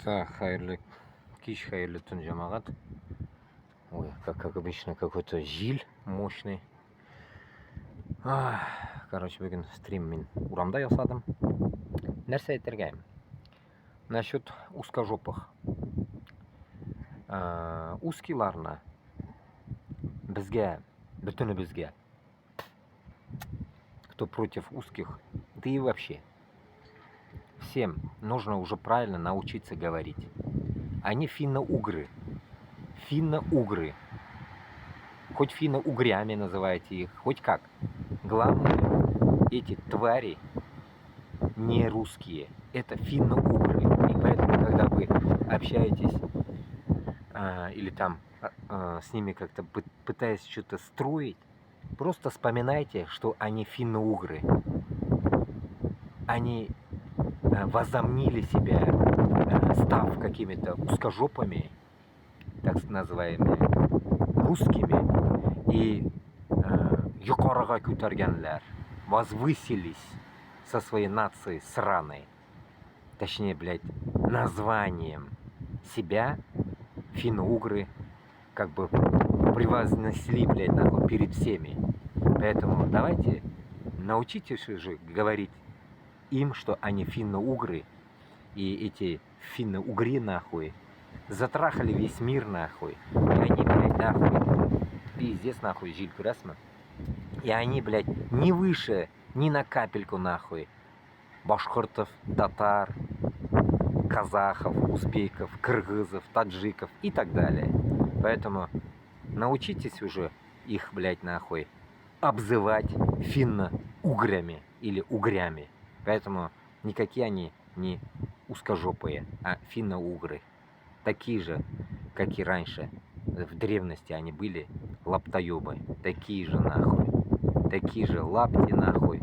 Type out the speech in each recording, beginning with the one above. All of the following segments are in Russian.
Так, хайырлы кич, хайырлы түн жамағат. Ой, как обычно, какой-то жил мощный. Короче, бүгін стрим мен урамда ясадым. Нәрсе айтырға? Насчет узкожопых. Узкиларны бізге, бізге. Кто против узких, да и вообще. Всем нужно уже правильно научиться говорить. Они финно-угры. Финно-угры. Хоть финно-угрями называйте их, хоть как. Главное, эти твари не русские. Это финно-угры. И поэтому, когда вы общаетесь или там с ними как-то пытаясь что-то строить, просто вспоминайте, что они финно-угры. Они возомнили себя, став какими-то узкожопами, так называемыми русскими, и юқорыға көтергенлер, возвысились со своей нацией сраной, точнее, блядь, названием себя, финно-угры, как бы превознесли, блядь, нахуй, перед всеми. Поэтому давайте научитесь уже говорить им, что они финно-угры, и эти финно-угри, нахуй, затрахали весь мир, нахуй, и они, блядь, нахуй, пиздец, нахуй, жиль красма, и они, блядь, не выше, ни на капельку, нахуй, башкортов, татар, казахов, узбеков, кыргызов, таджиков и так далее. Поэтому научитесь уже их, блядь, нахуй, обзывать финно-угрями или угрями. Поэтому никакие они не узкожопые, а финно-угры. Такие же, как и раньше. В древности они были лаптоебы. Такие же, нахуй. Такие же лапти, нахуй.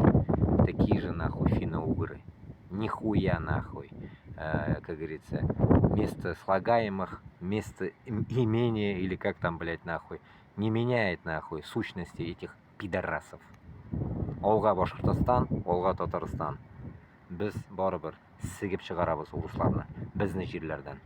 Такие же, нахуй, финно-угры. Нихуя, нахуй. Как говорится, место слагаемых, место имения, или как там, блядь, нахуй, не меняет, нахуй, сущности этих пидорасов. Олға Башқұртстан, олға Татарстан. Біз барыбір сігіп шығарабыз орысларны, біздің жерлерден.